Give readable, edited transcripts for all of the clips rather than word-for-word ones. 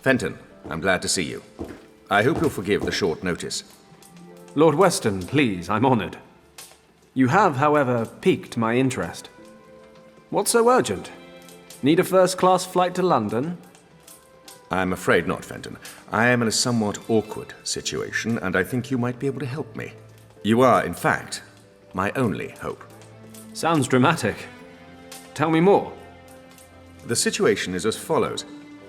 Fenton, I'm glad to see you. I hope you'll forgive the short notice. Lord Weston, please, I'm honoured. You have, however, piqued my interest. What's so urgent? Need a first-class flight to London? I'm afraid not, Fenton. I am in a somewhat awkward situation, and I think you might be able to help me. You are, in fact, my only hope. Sounds dramatic. Tell me more. The situation is as follows.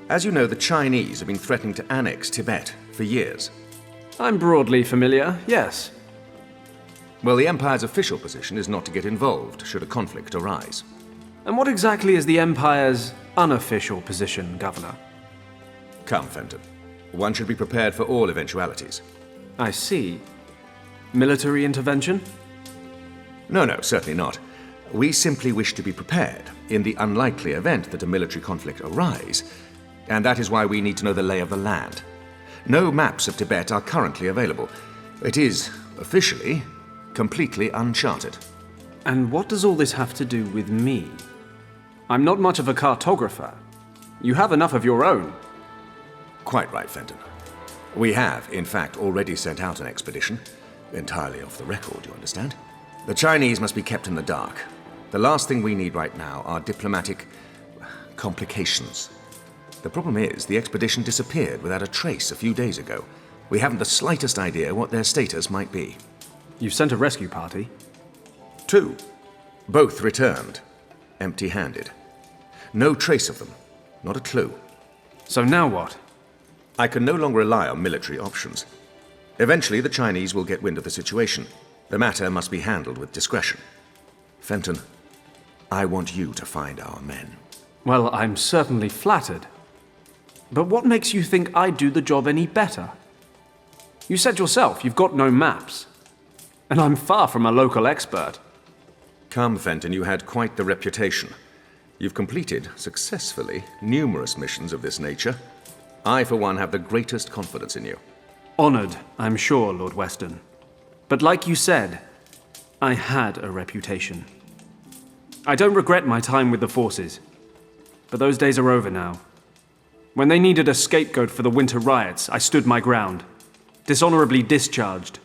As you know, the Chinese have been threatening to annex Tibet for years. I'm broadly familiar, yes. Well, the Empire's official position is not to get involved should a conflict arise. And what exactly is the Empire's unofficial position, Governor? Come, Fenton. One should be prepared for all eventualities. I see. Military intervention? No, certainly not. We simply wish to be prepared in the unlikely event that a military conflict arise, and that is why we need to know the lay of the land. No maps of Tibet are currently available. It is, officially, completely uncharted. And what does all this have to do with me? I'm not much of a cartographer. You have enough of your own. Quite right, Fenton. We have, in fact, already sent out an expedition. Entirely off the record, you understand? The Chinese must be kept in the dark. The last thing we need right now are diplomatic complications. The problem is, the expedition disappeared without a trace a few days ago. We haven't the slightest idea what their status might be. You've sent a rescue party? 2. Both returned, empty-handed. No trace of them, not a clue. So now what? I can no longer rely on military options. Eventually, the Chinese will get wind of the situation. The matter must be handled with discretion. Fenton, I want you to find our men. Well, I'm certainly flattered. But what makes you think I'd do the job any better? You said yourself you've got no maps. And I'm far from a local expert. Come, Fenton, you had quite the reputation. You've completed, successfully, numerous missions of this nature. I, for one, have the greatest confidence in you. Honoured, I'm sure, Lord Weston. But like you said, I had a reputation. I don't regret my time with the forces, but those days are over now. When they needed a scapegoat for the winter riots, I stood my ground, dishonorably discharged.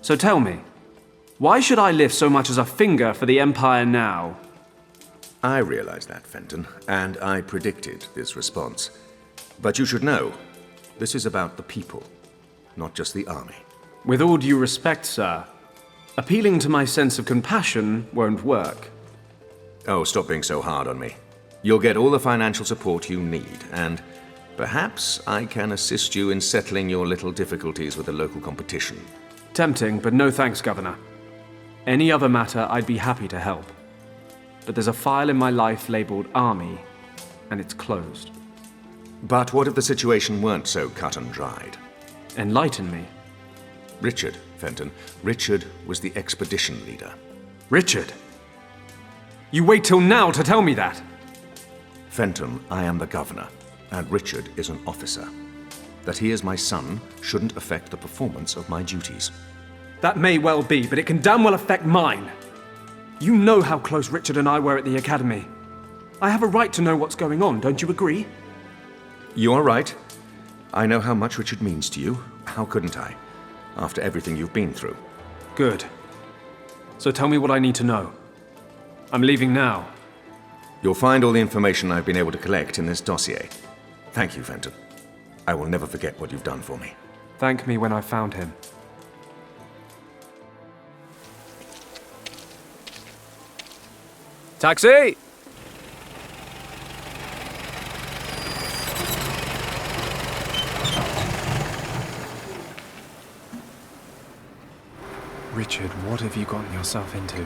So tell me, why should I lift so much as a finger for the Empire now? I realize that, Fenton, and I predicted this response. But you should know, this is about the people, not just the army. With all due respect, sir, appealing to my sense of compassion won't work. Oh, stop being so hard on me. You'll get all the financial support you need, and perhaps I can assist you in settling your little difficulties with the local competition. Tempting, but no thanks, Governor. Any other matter, I'd be happy to help. But there's a file in my life labeled Army, and it's closed. But what if the situation weren't so cut and dried? Enlighten me. Richard, Fenton. Richard was the expedition leader. Richard? You wait till now to tell me that? Fenton, I am the governor, and Richard is an officer. That he is my son shouldn't affect the performance of my duties. That may well be, but it can damn well affect mine. You know how close Richard and I were at the academy. I have a right to know what's going on, don't you agree? You are right. I know how much Richard means to you. How couldn't I, after everything you've been through? Good. So tell me what I need to know. I'm leaving now. You'll find all the information I've been able to collect in this dossier. Thank you, Fenton. I will never forget what you've done for me. Thank me when I've found him. Taxi! Richard, what have you gotten yourself into?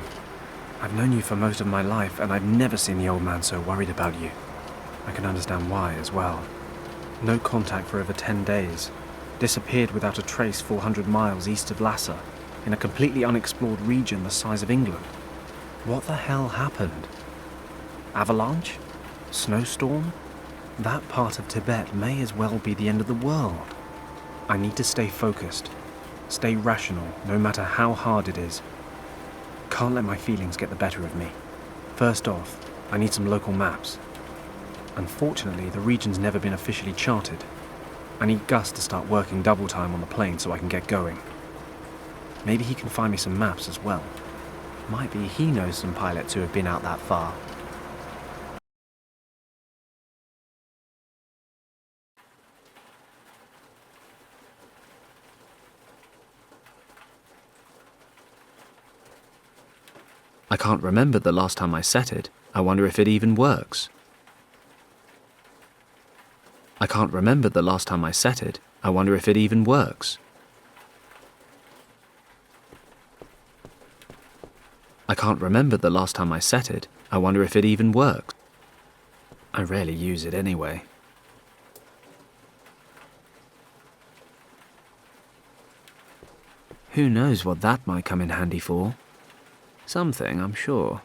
I've known you for most of my life, and I've never seen the old man so worried about you. I can understand why as well. No contact for over 10 days. Disappeared without a trace 400 miles east of Lhasa, in a completely unexplored region the size of England. What the hell happened? Avalanche? Snowstorm? That part of Tibet may as well be the end of the world. I need to stay focused. Stay rational, no matter how hard it is. Can't let my feelings get the better of me. First off, I need some local maps. Unfortunately, the region's never been officially charted. I need Gus to start working double time on the plane so I can get going. Maybe he can find me some maps as well. Might be he knows some pilots who have been out that far. I can't remember the last time I set it. I wonder if it even works. I can't remember the last time I set it. I wonder if it even works. I can't remember the last time I set it. I wonder if it even works. I rarely use it anyway. Who knows what that might come in handy for? Something, I'm sure.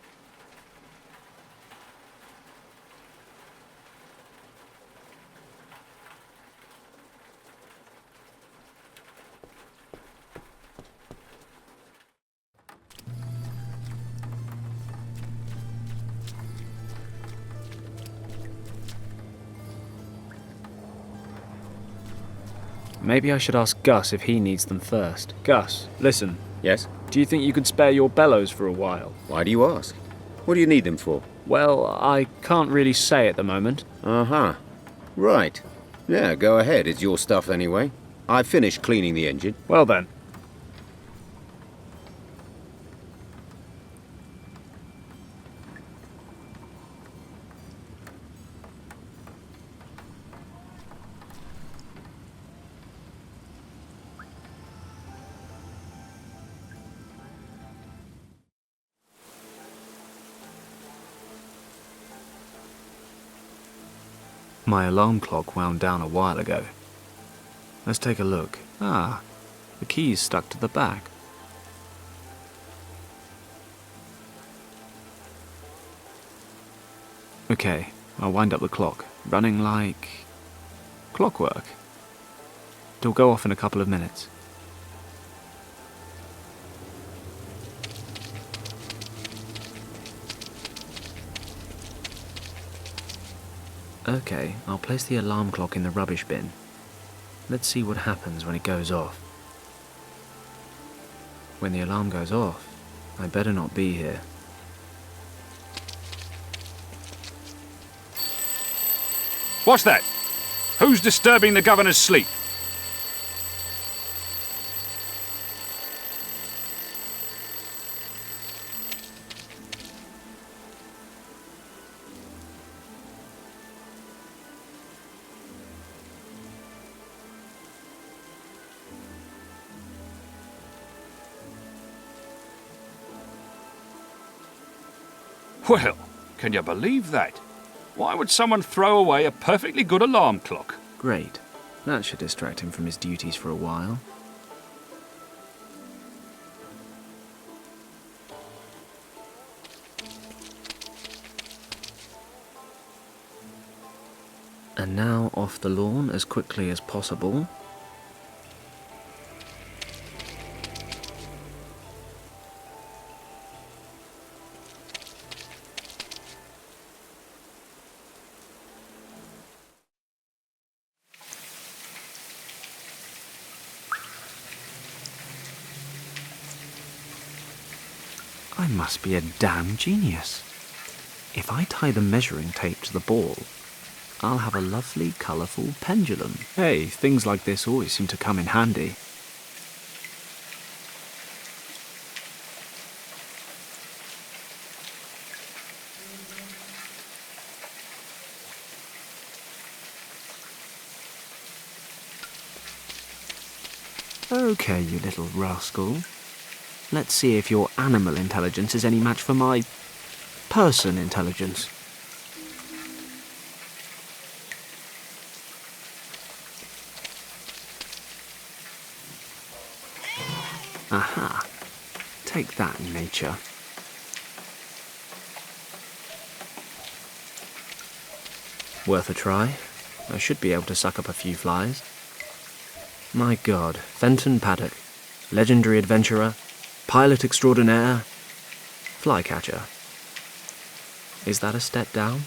Maybe I should ask Gus if he needs them first. Gus, listen. Yes? Do you think you could spare your bellows for a while? Why do you ask? What do you need them for? Well, I can't really say at the moment. Uh-huh. Right. Yeah, go ahead. It's your stuff anyway. I finished cleaning the engine. Well then. My alarm clock wound down a while ago. Let's take a look. Ah, the key's stuck to the back. Okay, I'll wind up the clock, running like clockwork. It'll go off in a couple of minutes. Okay, I'll place the alarm clock in the rubbish bin. Let's see what happens when it goes off. When the alarm goes off, I better not be here. What's that? Who's disturbing the governor's sleep? Well, can you believe that? Why would someone throw away a perfectly good alarm clock? Great. That should distract him from his duties for a while. And now off the lawn as quickly as possible. I must be a damn genius. If I tie the measuring tape to the ball, I'll have a lovely, colourful pendulum. Hey, things like this always seem to come in handy. Okay, you little rascal. Let's see if your animal intelligence is any match for my person intelligence. Aha. Take that, nature. Worth a try. I should be able to suck up a few flies. My God, Fenton Paddock, legendary adventurer, pilot extraordinaire, flycatcher. Is that a step down?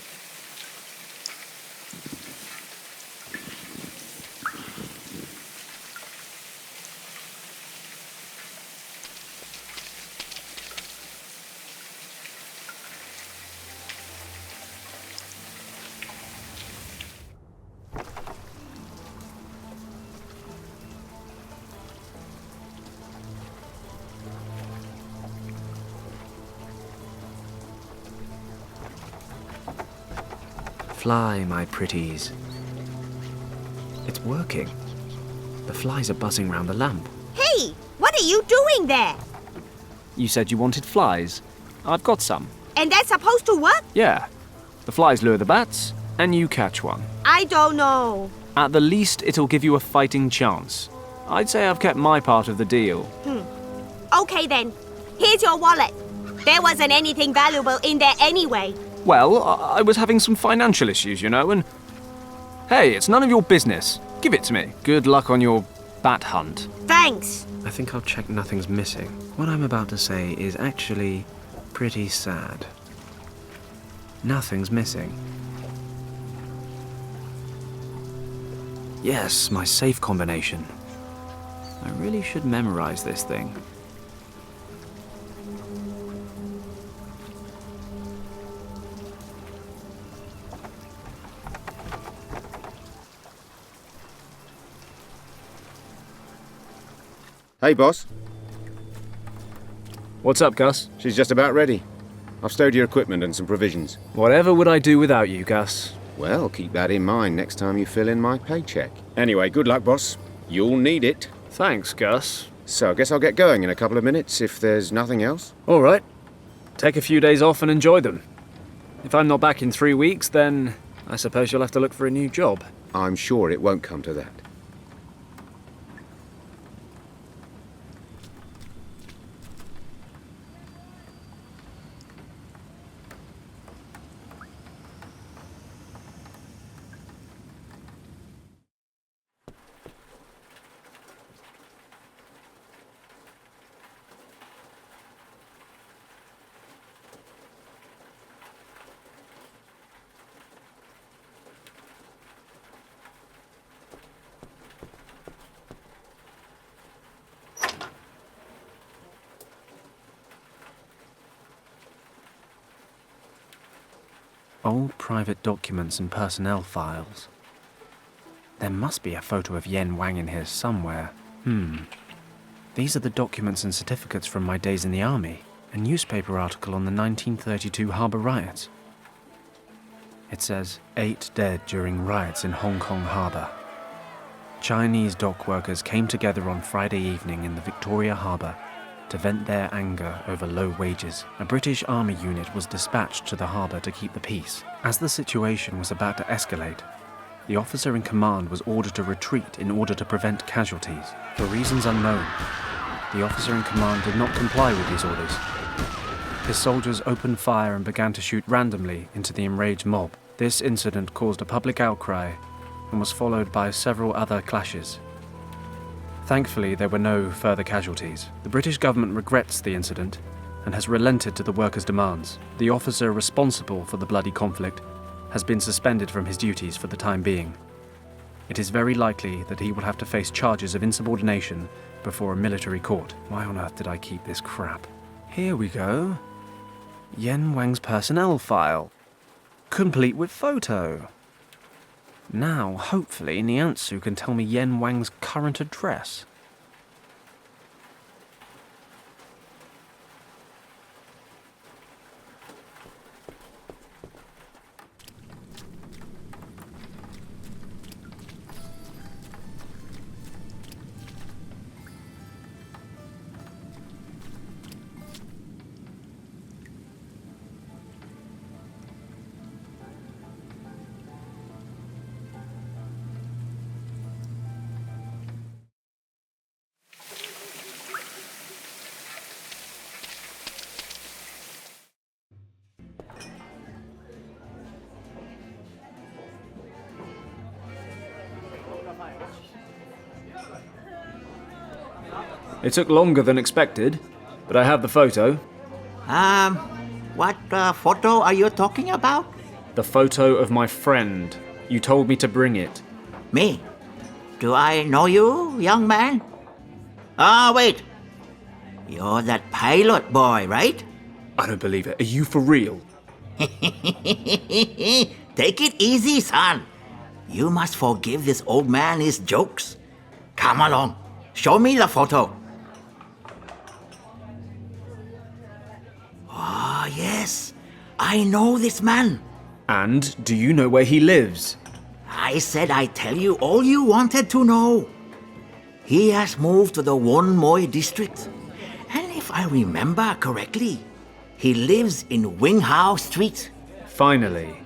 fly, my pretties. It's working. The flies are buzzing round the lamp. Hey, what are you doing there? You said you wanted flies. I've got some. And that's supposed to work? Yeah. The flies lure the bats, and you catch one. I don't know. At the least, it'll give you a fighting chance. I'd say I've kept my part of the deal. Okay then. Here's your wallet. There wasn't anything valuable in there anyway. Well, I was having some financial issues, you know, and... Hey, it's none of your business. Give it to me. Good luck on your bat hunt. Thanks. I think I'll check nothing's missing. What I'm about to say is actually pretty sad. Nothing's missing. Yes, my safe combination. I really should memorize this thing. Hey, boss. What's up, Gus? She's just about ready. I've stowed your equipment and some provisions. Whatever would I do without you, Gus? Well, keep that in mind next time you fill in my paycheck. Anyway, good luck, boss. You'll need it. Thanks, Gus. So I guess I'll get going in a couple of minutes if there's nothing else. All right. Take a few days off and enjoy them. If I'm not back in 3 weeks, then I suppose you'll have to look for a new job. I'm sure it won't come to that. Old private documents and personnel files. There must be a photo of Yen Wang in here somewhere. These are the documents and certificates from my days in the army. A newspaper article on the 1932 harbour riots. It says, 8 dead during riots in Hong Kong harbour. Chinese dock workers came together on Friday evening in the Victoria Harbour to vent their anger over low wages. A British army unit was dispatched to the harbour to keep the peace. As the situation was about to escalate, the officer in command was ordered to retreat in order to prevent casualties. For reasons unknown, the officer in command did not comply with these orders. His soldiers opened fire and began to shoot randomly into the enraged mob. This incident caused a public outcry and was followed by several other clashes. Thankfully, there were no further casualties. The British government regrets the incident and has relented to the workers' demands. The officer responsible for the bloody conflict has been suspended from his duties for the time being. It is very likely that he will have to face charges of insubordination before a military court. Why on earth did I keep this crap? Here we go. Yen Wang's personnel file. Complete with photo. Now, hopefully, Niansu can tell me Yen Wang's current address. It took longer than expected, but I have the photo. What photo are you talking about? The photo of my friend. You told me to bring it. Me? Do I know you, young man? Wait. You're that pilot boy, right? I don't believe it. Are you for real? Take it easy, son. You must forgive this old man his jokes. Come along. Show me the photo. Yes. I know this man. And do you know where he lives? I said I'd tell you all you wanted to know. He has moved to the Won Moi district. And if I remember correctly, he lives in Wing Hao Street. Finally.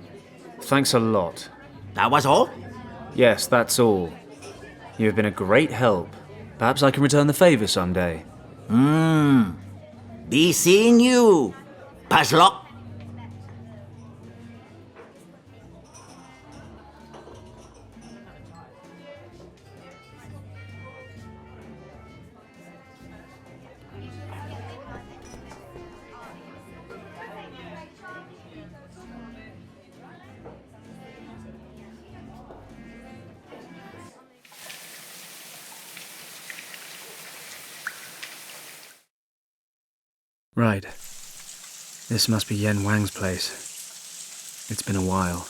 Thanks a lot. That was all? Yes, that's all. You have been a great help. Perhaps I can return the favor someday. Be seeing you, Paslok. Right. This must be Yen Wang's place. It's been a while.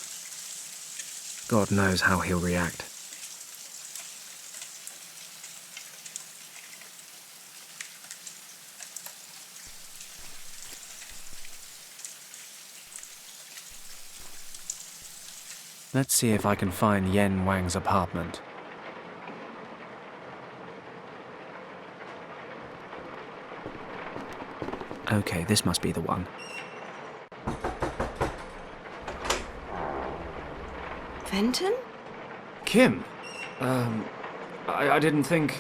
God knows how he'll react. Let's see if I can find Yen Wang's apartment. Okay, this must be the one. Fenton? Kim! I didn't think...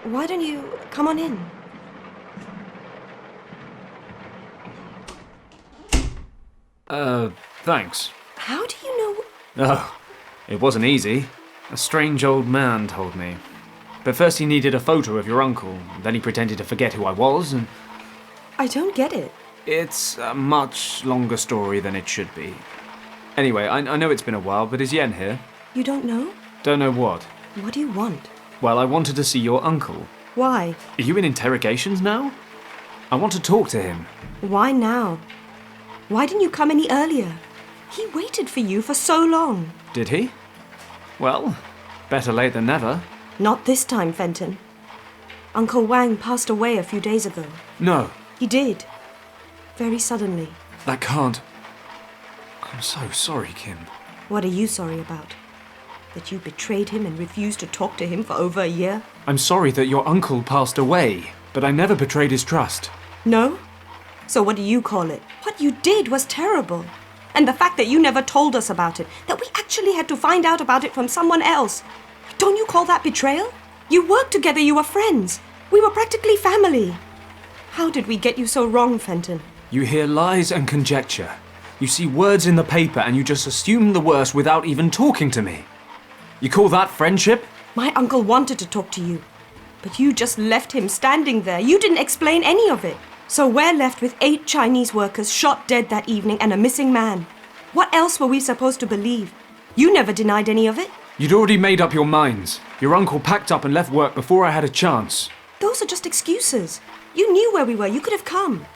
Why don't you come on in? Thanks. How do you know... Oh, it wasn't easy. A strange old man told me. But first he needed a photo of your uncle, then he pretended to forget who I was, and... I don't get it. It's a much longer story than it should be. Anyway, I know it's been a while, but is Yen here? You don't know? Don't know what? What do you want? Well, I wanted to see your uncle. Why? Are you in interrogations now? I want to talk to him. Why now? Why didn't you come any earlier? He waited for you for so long. Did he? Well, better late than never. Not this time, Fenton. Uncle Wang passed away a few days ago. No, He did. Very suddenly. that can't... I'm so sorry, Kim. What are you sorry about? That you betrayed him and refused to talk to him for over a year? I'm sorry that your uncle passed away, but I never betrayed his trust. No? So what do you call it? What you did was terrible. And the fact that you never told us about it, that we actually had to find out about it from someone else. Don't you call that betrayal? You worked together, you were friends. We were practically family. How did we get you so wrong, Fenton? You hear lies and conjecture. You see words in the paper and you just assume the worst without even talking to me. You call that friendship? My uncle wanted to talk to you, but you just left him standing there. You didn't explain any of it. So we're left with 8 Chinese workers shot dead that evening and a missing man. What else were we supposed to believe? You never denied any of it. You'd already made up your minds. Your uncle packed up and left work before I had a chance. Those are just excuses. You knew where we were. You could have come.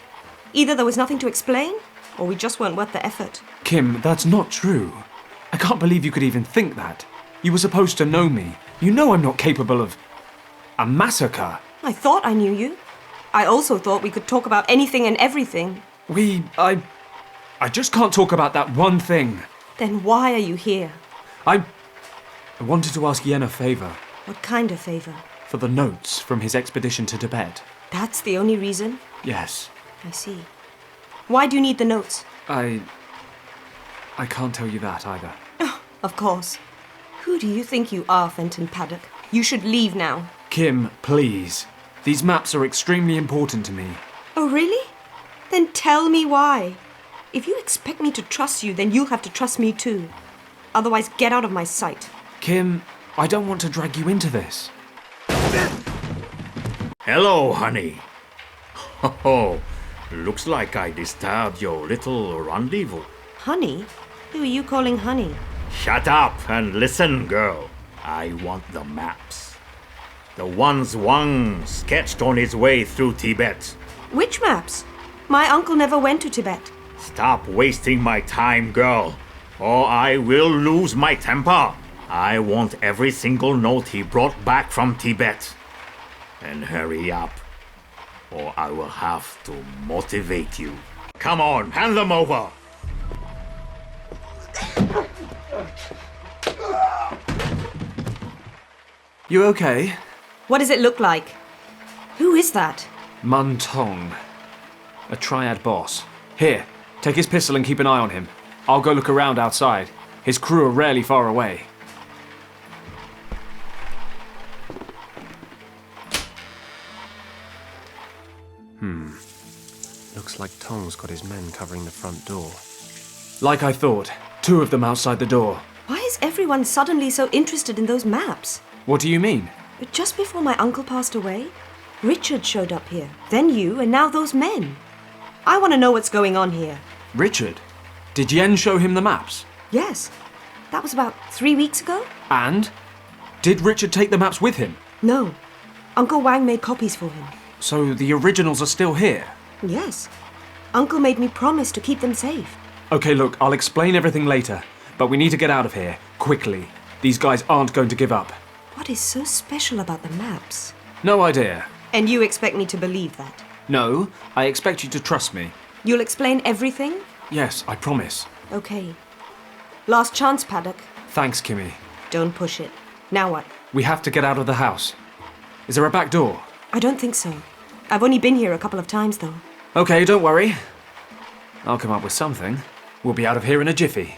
Either there was nothing to explain, or we just weren't worth the effort. Kim, that's not true. I can't believe you could even think that. You were supposed to know me. You know I'm not capable of... a massacre. I thought I knew you. I also thought we could talk about anything and everything. I just can't talk about that one thing. Then why are you here? I wanted to ask Yen a favor. What kind of favor? For the notes from his expedition to Tibet. That's the only reason? Yes. I see. Why do you need the notes? I can't tell you that either. Of course. Who do you think you are, Fenton Paddock? You should leave now. Kim, please. These maps are extremely important to me. Oh, really? Then tell me why. If you expect me to trust you, then you'll have to trust me too. Otherwise, get out of my sight. Kim, I don't want to drag you into this. Hello, honey. Oh, looks like I disturbed your little rendezvous. Honey? Who are you calling honey? Shut up and listen, girl. I want the maps. The ones Wang sketched on his way through Tibet. Which maps? My uncle never went to Tibet. Stop wasting my time, girl, or I will lose my temper. I want every single note he brought back from Tibet. And hurry up, or I will have to motivate you. Come on, hand them over. You okay? What does it look like? Who is that? Mun Tong. A triad boss. Here, take his pistol and keep an eye on him. I'll go look around outside. His crew are rarely far away. Looks like Tong's got his men covering the front door. Like I thought, 2 of them outside the door. Why is everyone suddenly so interested in those maps? What do you mean? But just before my uncle passed away, Richard showed up here. Then you, and now those men. I want to know what's going on here. Richard? Did Yen show him the maps? Yes. That was about 3 weeks ago? And? Did Richard take the maps with him? No. Uncle Wang made copies for him. So the originals are still here? Yes. Uncle made me promise to keep them safe. Okay, look, I'll explain everything later. But we need to get out of here, quickly. These guys aren't going to give up. What is so special about the maps? No idea. And you expect me to believe that? No, I expect you to trust me. You'll explain everything? Yes, I promise. Okay. Last chance, Paddock. Thanks, Kimmy. Don't push it. Now what? We have to get out of the house. Is there a back door? I don't think so. I've only been here a couple of times, though. Okay, don't worry. I'll come up with something. We'll be out of here in a jiffy.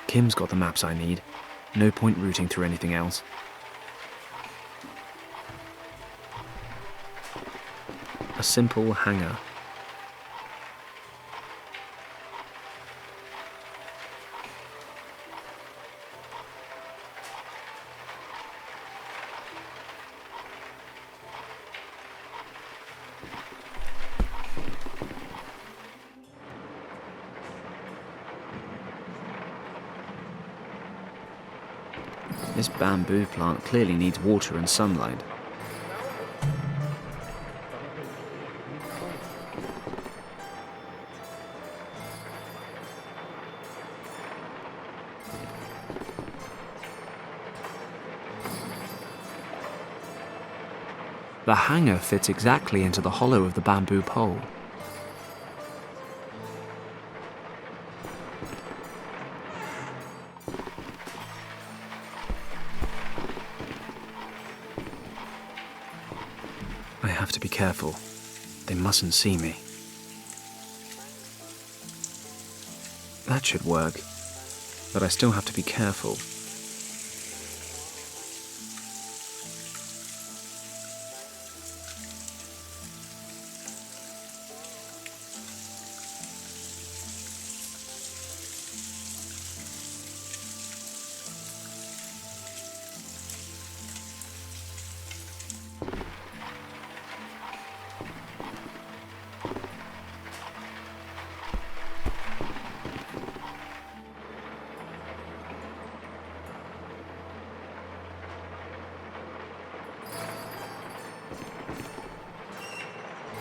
Kim's got the maps I need. No point routing through anything else. A simple hangar. This bamboo plant clearly needs water and sunlight. The hangar fits exactly into the hollow of the bamboo pole. I have to be careful. They mustn't see me. That should work, but I still have to be careful.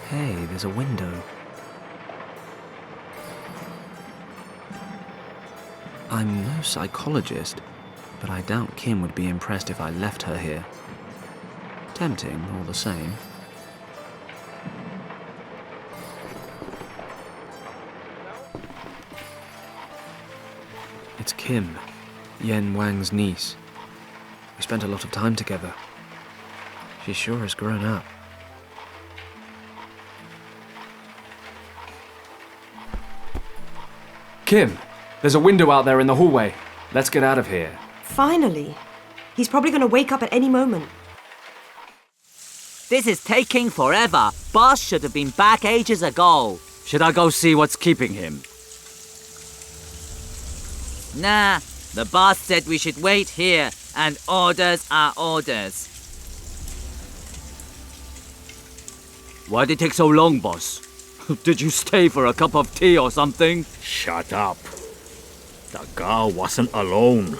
Hey, there's a window. I'm no psychologist, but I doubt Kim would be impressed if I left her here. Tempting, all the same. It's Kim, Yen Wang's niece. We spent a lot of time together. She sure has grown up. Kim, there's a window out there in the hallway. Let's get out of here. Finally. He's probably going to wake up at any moment. This is taking forever. Boss should have been back ages ago. Should I go see what's keeping him? Nah, the boss said we should wait here, and orders are orders. Why did it take so long, boss? Did you stay for a cup of tea or something? Shut up. The girl wasn't alone.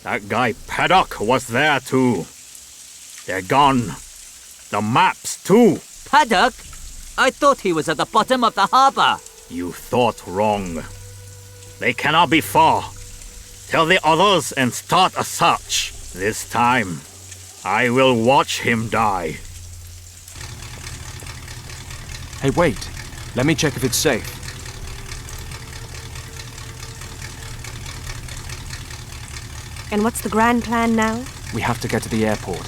That guy Paddock was there too. They're gone. The maps too. Paddock? I thought he was at the bottom of the harbor. You thought wrong. They cannot be far. Tell the others and start a search. This time, I will watch him die. Hey, wait. Let me check if it's safe. And what's the grand plan now? We have to get to the airport.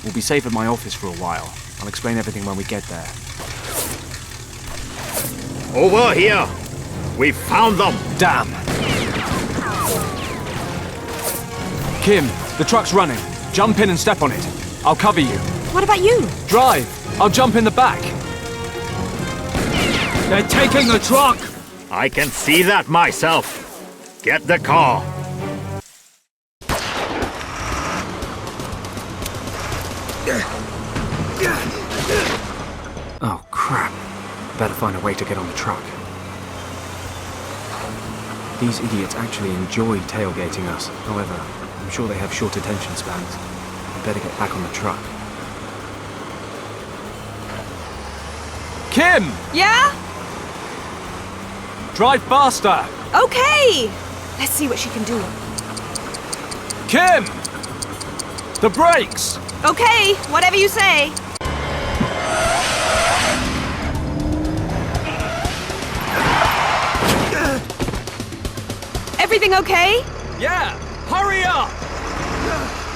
We'll be safe at my office for a while. I'll explain everything when we get there. Over here! We found them! Damn! Kim, the truck's running. Jump in and step on it. I'll cover you. What about you? Drive! I'll jump in the back. They're taking the truck! I can see that myself. Get the car. Oh, crap. Better find a way to get on the truck. These idiots actually enjoy tailgating us. However, I'm sure they have short attention spans. We better get back on the truck. Kim! Yeah? Drive faster! Okay! Let's see what she can do. Kim! The brakes! Okay, whatever you say. Everything okay? Yeah! Hurry up!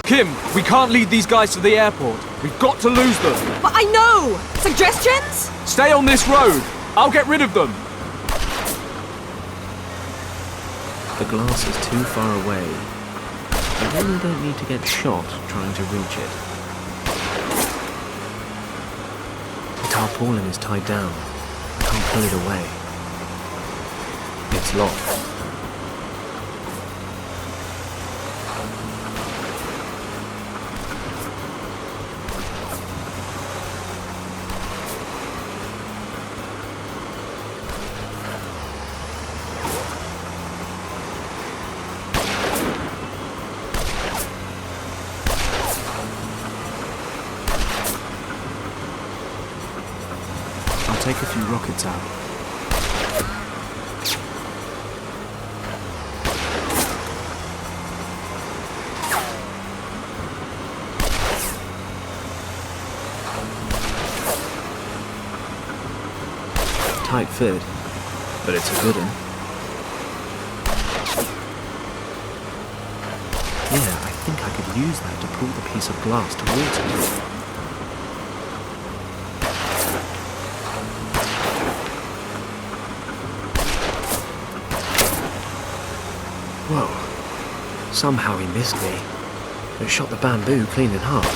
Kim, we can't lead these guys to the airport. We've got to lose them. But I know! Suggestions? Stay on this road. I'll get rid of them. The glass is too far away. I really don't need to get shot trying to reach it. The tarpaulin is tied down. I can't pull it away. It's locked. Take a few rockets out. Tight fit, but it's a good one. Yeah, I think I could use that to pull the piece of glass towards me. Whoa. Somehow he missed me. It shot the bamboo clean in half.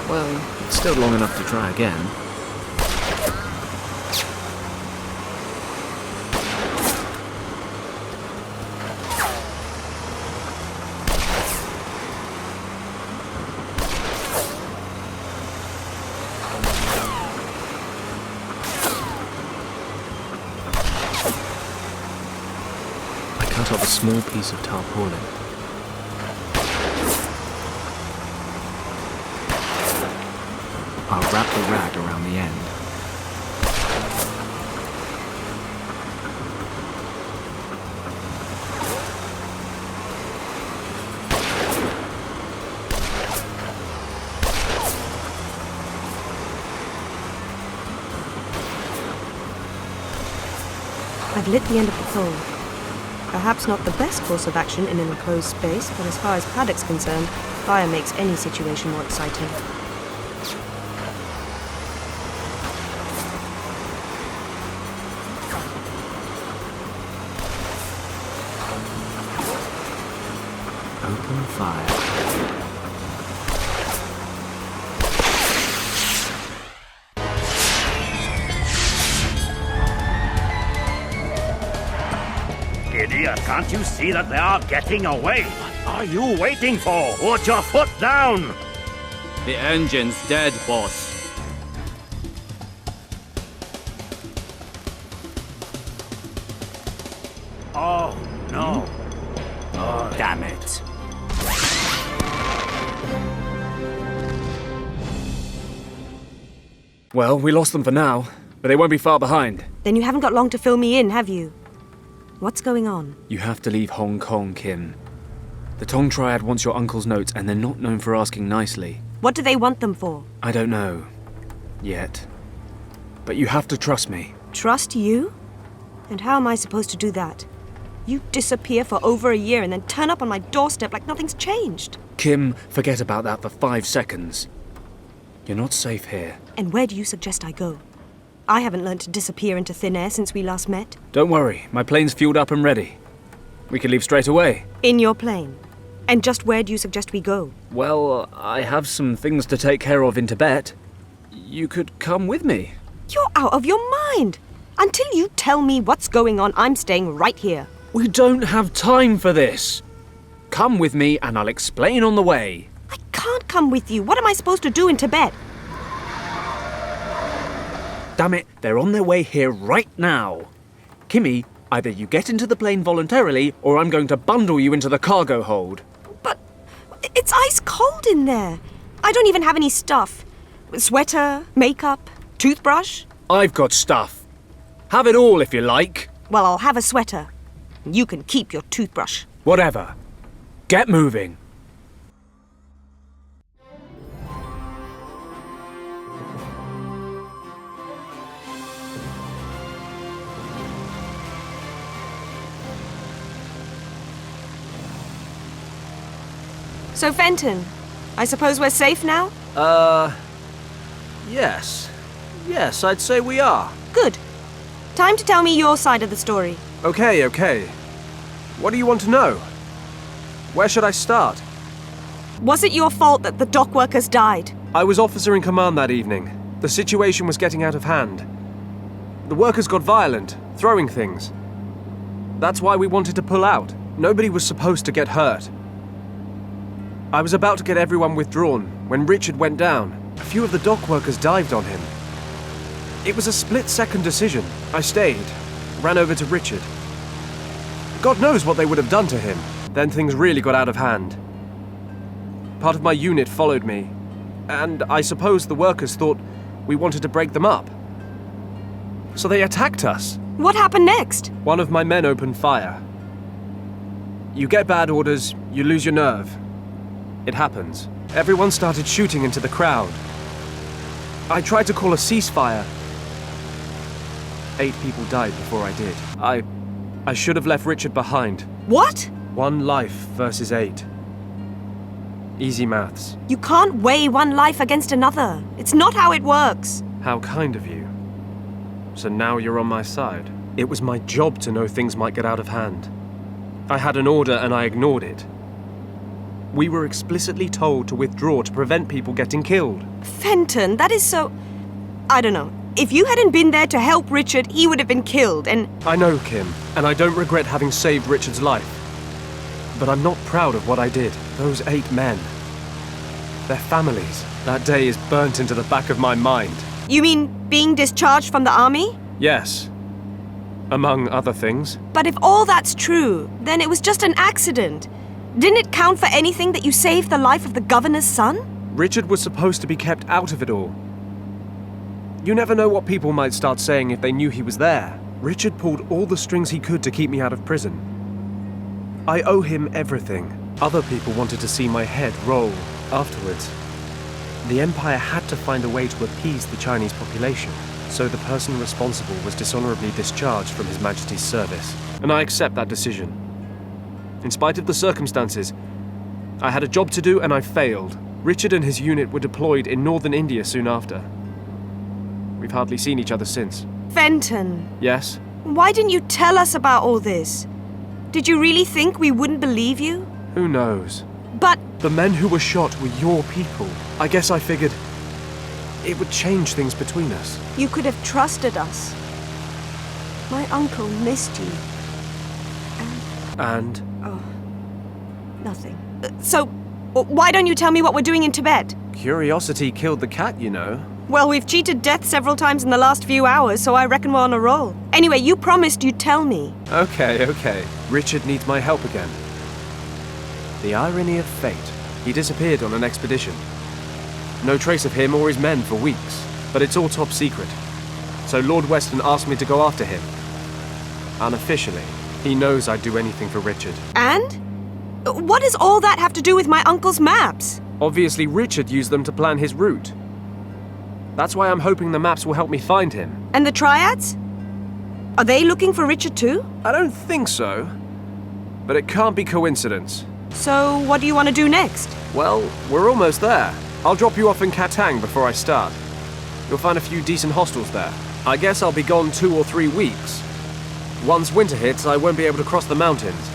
Well, it's still long enough to try again. Cut off a small piece of tarpaulin. I'll wrap the rag around the end. I've lit the end of the pole. Perhaps not the best course of action in an enclosed space, but as far as Paddock's concerned, fire makes any situation more exciting. Open fire. Idiot, can't you see that they are getting away? What are you waiting for? Put your foot down! The engine's dead, boss. Oh, no. Oh, damn it. Well, we lost them for now, but they won't be far behind. Then you haven't got long to fill me in, have you? What's going on? You have to leave Hong Kong, Kim. The Tong Triad wants your uncle's notes, and they're not known for asking nicely. What do they want them for? I don't know. Yet. But you have to trust me. Trust you? And how am I supposed to do that? You disappear for over a year and then turn up on my doorstep like nothing's changed. Kim, forget about that for 5 seconds. You're not safe here. And where do you suggest I go? I haven't learned to disappear into thin air since we last met. Don't worry, my plane's fueled up and ready. We can leave straight away. In your plane? And just where do you suggest we go? Well, I have some things to take care of in Tibet. You could come with me. You're out of your mind! Until you tell me what's going on, I'm staying right here. We don't have time for this. Come with me and I'll explain on the way. I can't come with you. What am I supposed to do in Tibet? Damn it, they're on their way here right now. Kimmy, either you get into the plane voluntarily or I'm going to bundle you into the cargo hold. But it's ice cold in there. I don't even have any stuff. Sweater, makeup, toothbrush. I've got stuff. Have it all if you like. Well, I'll have a sweater. You can keep your toothbrush. Whatever. Get moving. So, Fenton, I suppose we're safe now? Yes. Yes, I'd say we are. Good. Time to tell me your side of the story. Okay. What do you want to know? Where should I start? Was it your fault that the dock workers died? I was officer in command that evening. The situation was getting out of hand. The workers got violent, throwing things. That's why we wanted to pull out. Nobody was supposed to get hurt. I was about to get everyone withdrawn when Richard went down. A few of the dock workers dived on him. It was a split-second decision. I stayed, ran over to Richard. God knows what they would have done to him. Then things really got out of hand. Part of my unit followed me, and I suppose the workers thought we wanted to break them up. So they attacked us. What happened next? One of my men opened fire. You get bad orders, you lose your nerve. It happens. Everyone started shooting into the crowd. I tried to call a ceasefire. 8 people died before I did. I should have left Richard behind. What? 1 life versus 8. Easy maths. You can't weigh one life against another. It's not how it works. How kind of you. So now you're on my side. It was my job to know things might get out of hand. I had an order and I ignored it. We were explicitly told to withdraw to prevent people getting killed. Fenton, that is so... I don't know. If you hadn't been there to help Richard, he would have been killed, and... I know, Kim, and I don't regret having saved Richard's life. But I'm not proud of what I did. Those 8 men. Their families. That day is burnt into the back of my mind. You mean being discharged from the army? Yes. Among other things. But if all that's true, then it was just an accident. Didn't it count for anything that you saved the life of the governor's son? Richard was supposed to be kept out of it all. You never know what people might start saying if they knew he was there. Richard pulled all the strings he could to keep me out of prison. I owe him everything. Other people wanted to see my head roll afterwards. The Empire had to find a way to appease the Chinese population, so the person responsible was dishonorably discharged from His Majesty's service. And I accept that decision. In spite of the circumstances, I had a job to do and I failed. Richard and his unit were deployed in northern India soon after. We've hardly seen each other since. Fenton. Yes? Why didn't you tell us about all this? Did you really think we wouldn't believe you? Who knows? But... The men who were shot were your people. I guess I figured it would change things between us. You could have trusted us. My uncle missed you. And? Oh, nothing. So, why don't you tell me what we're doing in Tibet? Curiosity killed the cat, you know. Well, we've cheated death several times in the last few hours, so I reckon we're on a roll. Anyway, you promised you'd tell me. Okay. Richard needs my help again. The irony of fate. He disappeared on an expedition. No trace of him or his men for weeks, but it's all top secret. So Lord Weston asked me to go after him. Unofficially, he knows I'd do anything for Richard. And? What does all that have to do with my uncle's maps? Obviously, Richard used them to plan his route. That's why I'm hoping the maps will help me find him. And the triads? Are they looking for Richard too? I don't think so. But it can't be coincidence. So, what do you want to do next? Well, we're almost there. I'll drop you off in Katang before I start. You'll find a few decent hostels there. I guess I'll be gone 2 or 3 weeks. Once winter hits, I won't be able to cross the mountains.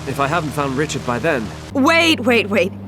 If I haven't found Richard by then... Wait.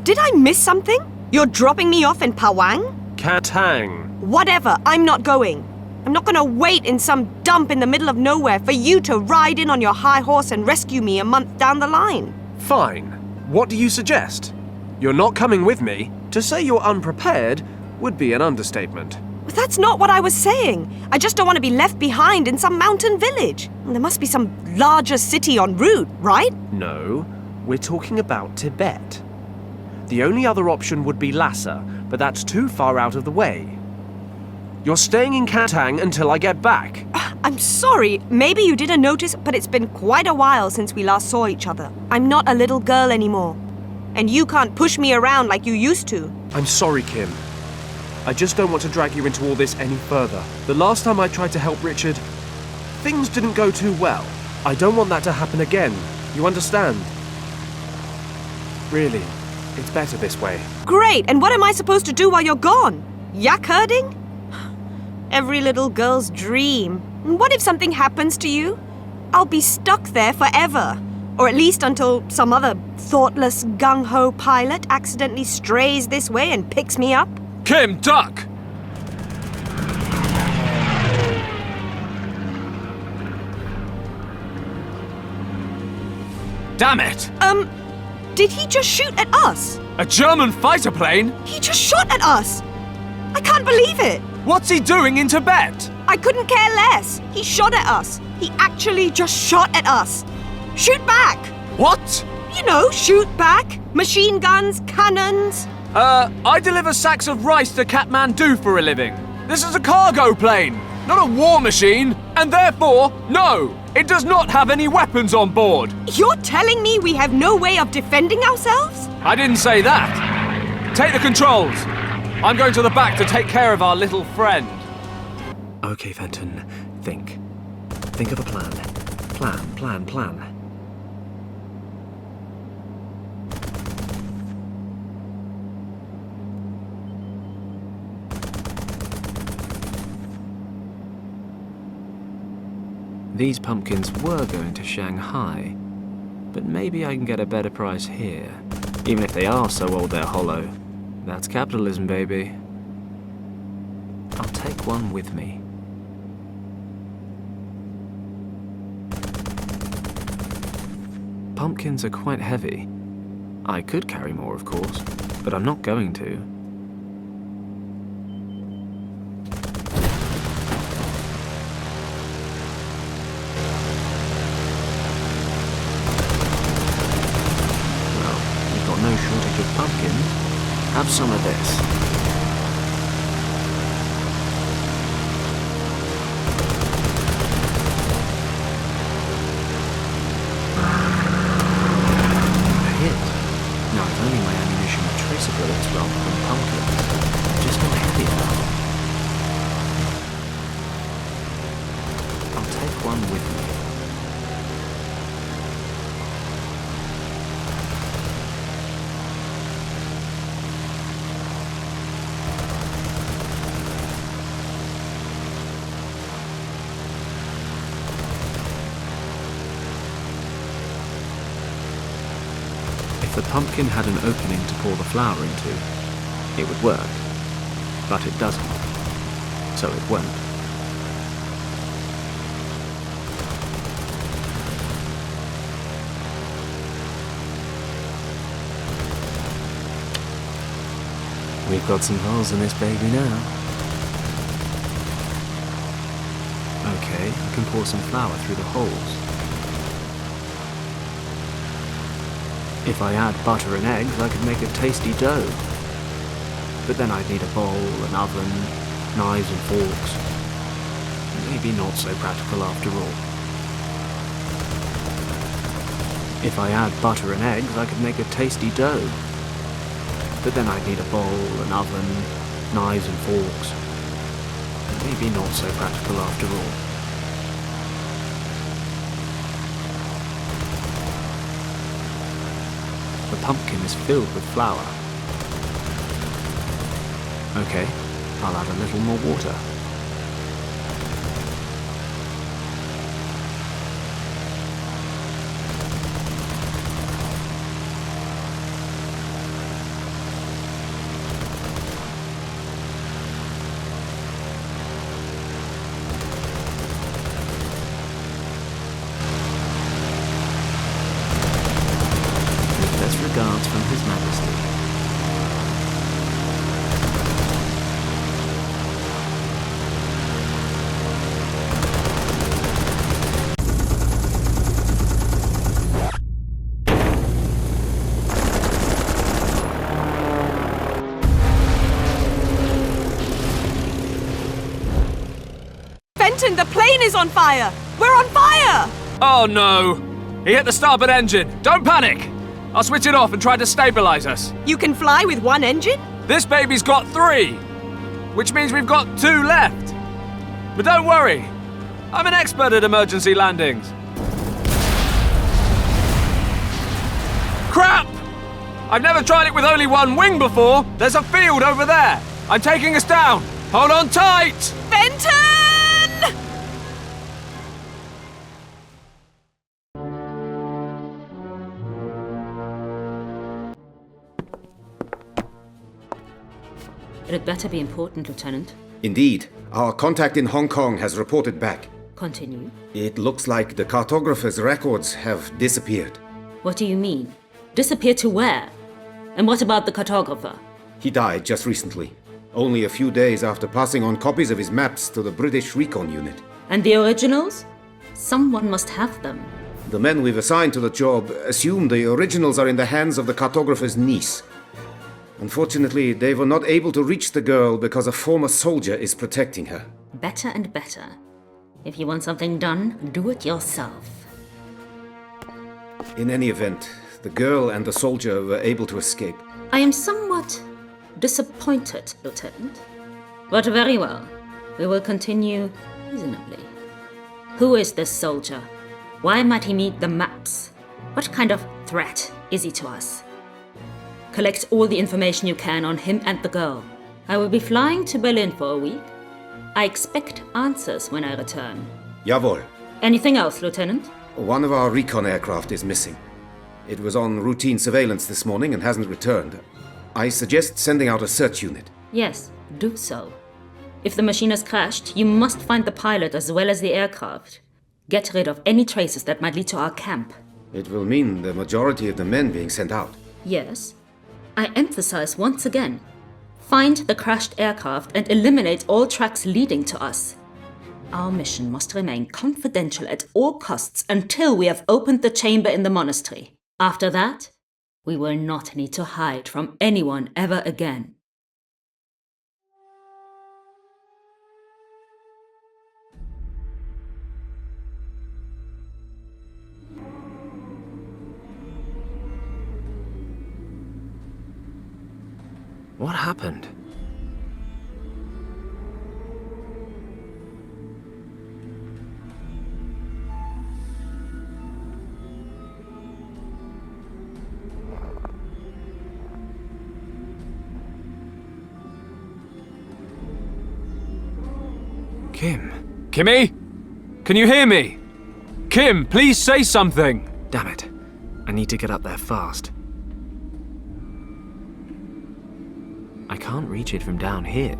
Did I miss something? You're dropping me off in Pawang? Katang. Whatever, I'm not going. I'm not gonna wait in some dump in the middle of nowhere for you to ride in on your high horse and rescue me a month down the line. Fine. What do you suggest? You're not coming with me? To say you're unprepared would be an understatement. But that's not what I was saying. I just don't want to be left behind in some mountain village. There must be some larger city en route, right? No, we're talking about Tibet. The only other option would be Lhasa, but that's too far out of the way. You're staying in Katang until I get back. I'm sorry, maybe you didn't notice, but it's been quite a while since we last saw each other. I'm not a little girl anymore. And you can't push me around like you used to. I'm sorry, Kim. I just don't want to drag you into all this any further. The last time I tried to help Richard, things didn't go too well. I don't want that to happen again. You understand? Really, it's better this way. Great, and what am I supposed to do while you're gone? Yak herding? Every little girl's dream. What if something happens to you? I'll be stuck there forever. Or at least until some other thoughtless gung-ho pilot accidentally strays this way and picks me up. Kim, duck! Damn it! Did he just shoot at us? A German fighter plane? He just shot at us! I can't believe it! What's he doing in Tibet? I couldn't care less. He shot at us. He actually just shot at us. Shoot back! What? You know, shoot back. Machine guns, cannons. I deliver sacks of rice to Kathmandu for a living. This is a cargo plane, not a war machine, and therefore, no, it does not have any weapons on board. You're telling me we have no way of defending ourselves? I didn't say that. Take the controls. I'm going to the back to take care of our little friend. Okay, Fenton, think. Think of a plan. Plan. These pumpkins were going to Shanghai, but maybe I can get a better price here. Even if they are so old they're hollow. That's capitalism, baby. I'll take one with me. Pumpkins are quite heavy. I could carry more, of course, but I'm not going to. No shortage of pumpkins. Have some of this. A hit. Now, if only my ammunition were tracer bullets rather than pumpkins. Just not heavy enough. I'll take one with me. If the pumpkin had an opening to pour the flour into, it would work. But it doesn't. So it won't. We've got some holes in this baby now. Okay, I can pour some flour through the holes. If I add butter and eggs, I could make a tasty dough. But then I'd need a bowl, an oven, knives and forks. Maybe not so practical after all. If I add butter and eggs, I could make a tasty dough. But then I'd need a bowl, an oven, knives and forks. Maybe not so practical after all. The pumpkin is filled with flour. Okay, I'll add a little more water. Regards from His Majesty. Fenton, the plane is on fire! We're on fire! Oh no! He hit the starboard engine. Don't panic! I'll switch it off and try to stabilize us. You can fly with one engine? This baby's got 3, which means we've got 2 left. But don't worry, I'm an expert at emergency landings. Crap! I've never tried it with only one wing before. There's a field over there. I'm taking us down. Hold on tight! Fenton! It had better be important, Lieutenant. Indeed. Our contact in Hong Kong has reported back. Continue. It looks like the cartographer's records have disappeared. What do you mean? Disappear to where? And what about the cartographer? He died just recently, only a few days after passing on copies of his maps to the British Recon Unit. And the originals? Someone must have them. The men we've assigned to the job assume the originals are in the hands of the cartographer's niece. Unfortunately, they were not able to reach the girl because a former soldier is protecting her. Better and better. If you want something done, do it yourself. In any event, the girl and the soldier were able to escape. I am somewhat disappointed, Lieutenant. But very well. We will continue reasonably. Who is this soldier? Why might he need the maps? What kind of threat is he to us? Collect all the information you can on him and the girl. I will be flying to Berlin for a week. I expect answers when I return. Jawohl. Anything else, Lieutenant? One of our recon aircraft is missing. It was on routine surveillance this morning and hasn't returned. I suggest sending out a search unit. Yes, do so. If the machine has crashed, you must find the pilot as well as the aircraft. Get rid of any traces that might lead to our camp. It will mean the majority of the men being sent out. Yes. I emphasize once again. Find the crashed aircraft and eliminate all tracks leading to us. Our mission must remain confidential at all costs until we have opened the chamber in the monastery. After that, we will not need to hide from anyone ever again. What happened? Kim. Kimmy? Can you hear me? Kim, please say something. Damn it. I need to get up there fast. I can't reach it from down here.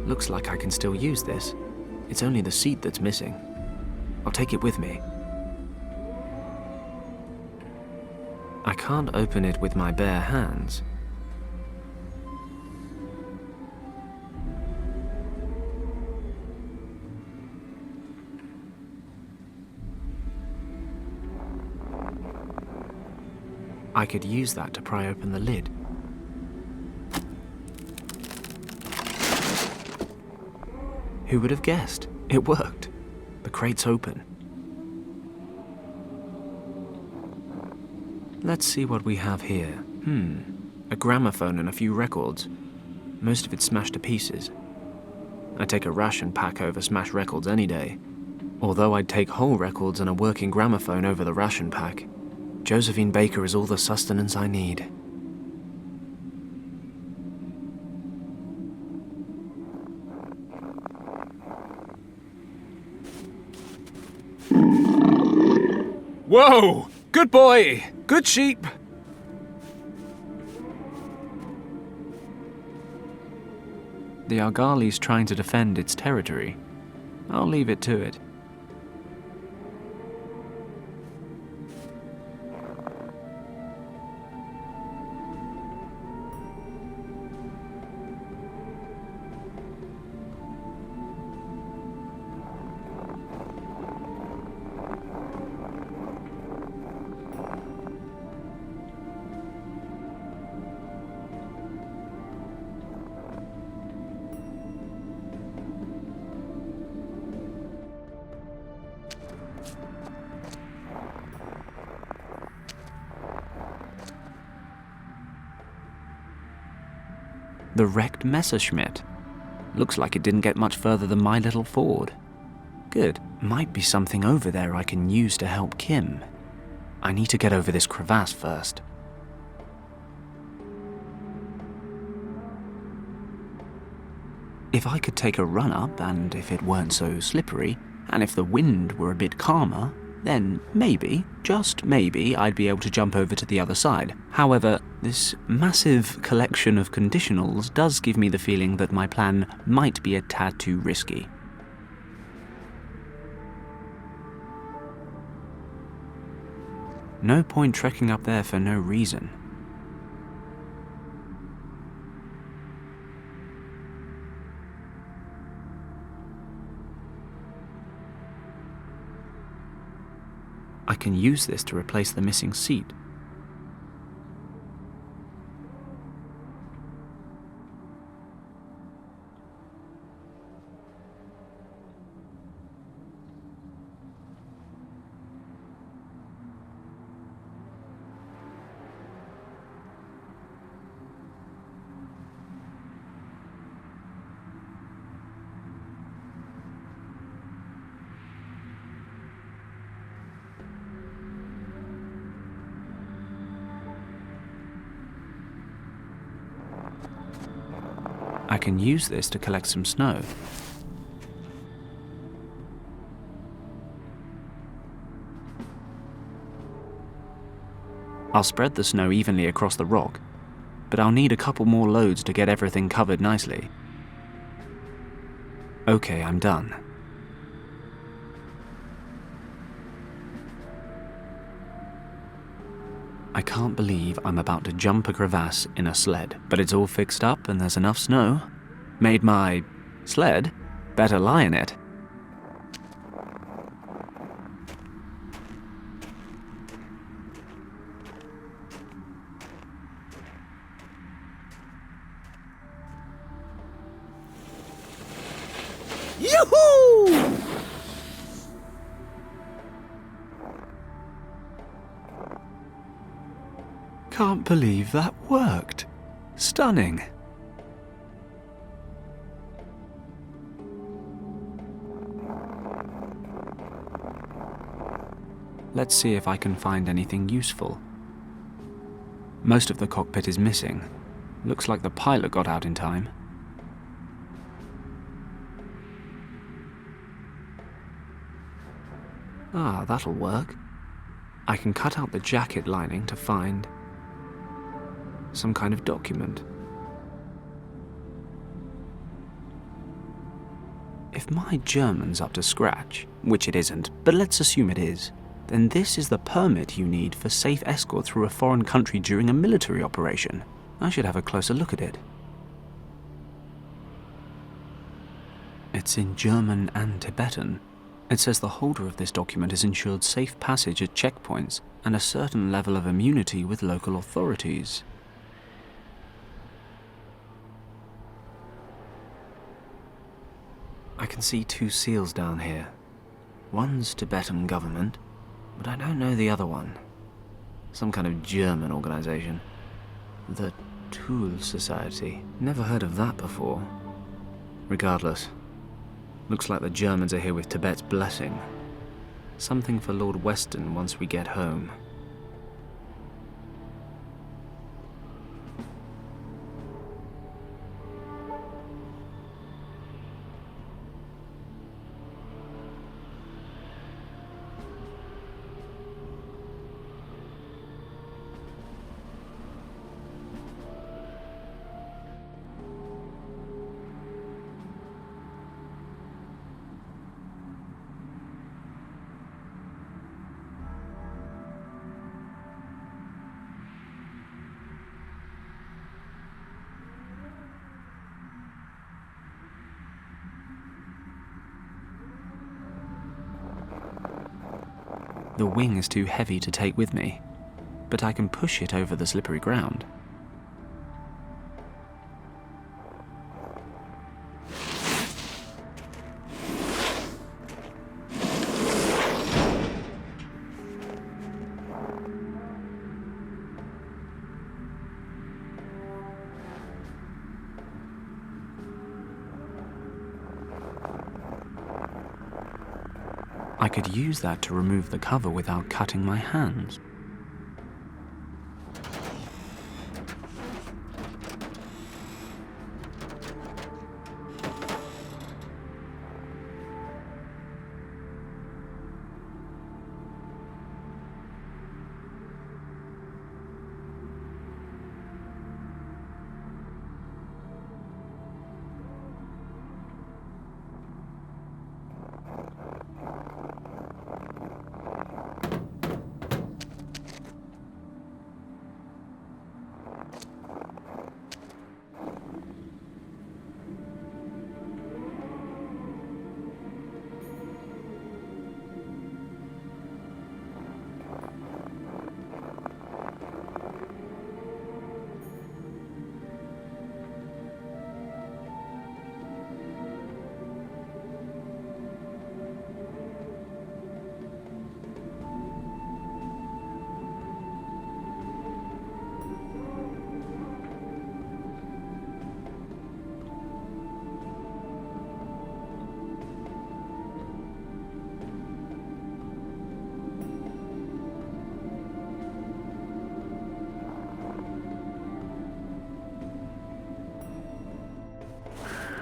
Looks like I can still use this. It's only the seat that's missing. I'll take it with me. I can't open it with my bare hands. I could use that to pry open the lid. Who would have guessed? It worked. The crate's open. Let's see what we have here. A gramophone and a few records. Most of it smashed to pieces. I'd take a ration pack over smashed records any day. Although I'd take whole records and a working gramophone over the ration pack. Josephine Baker is all the sustenance I need. Whoa! Good boy! Good sheep! The Argali's trying to defend its territory. I'll leave it to it. The wrecked Messerschmitt. Looks like it didn't get much further than my little Ford. Good. Might be something over there I can use to help Kim. I need to get over this crevasse first. If I could take a run up, and if it weren't so slippery, and if the wind were a bit calmer, then maybe, just maybe, I'd be able to jump over to the other side. However, this massive collection of conditionals does give me the feeling that my plan might be a tad too risky. No point trekking up there for no reason. I can use this to replace the missing seat. I can use this to collect some snow. I'll spread the snow evenly across the rock, but I'll need a couple more loads to get everything covered nicely. Okay, I'm done. I can't believe I'm about to jump a crevasse in a sled, but it's all fixed up and there's enough snow. Made my sled better lie in it. Yoo-hoo! Can't believe that worked. Stunning. Let's see if I can find anything useful. Most of the cockpit is missing. Looks like the pilot got out in time. Ah, that'll work. I can cut out the jacket lining to find some kind of document. If my German's up to scratch, which it isn't, but let's assume it is, then this is the permit you need for safe escort through a foreign country during a military operation. I should have a closer look at it. It's in German and Tibetan. It says the holder of this document is ensured safe passage at checkpoints and a certain level of immunity with local authorities. I can see 2 seals down here. One's Tibetan government, but I don't know the other one. Some kind of German organization. The Tool Society. Never heard of that before. Regardless, looks like the Germans are here with Tibet's blessing. Something for Lord Weston once we get home. The wing is too heavy to take with me, but I can push it over the slippery ground. I could use that to remove the cover without cutting my hands.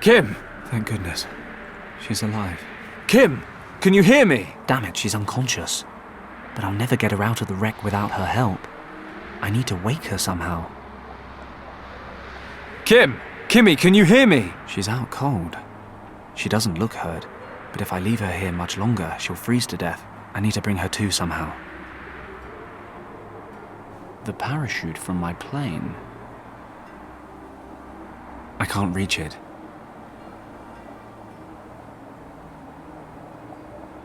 Kim! Thank goodness. She's alive. Kim! Can you hear me? Damn it, she's unconscious. But I'll never get her out of the wreck without her help. I need to wake her somehow. Kim! Kimmy, can you hear me? She's out cold. She doesn't look hurt, but if I leave her here much longer, she'll freeze to death. I need to bring her to somehow. The parachute from my plane. I can't reach it.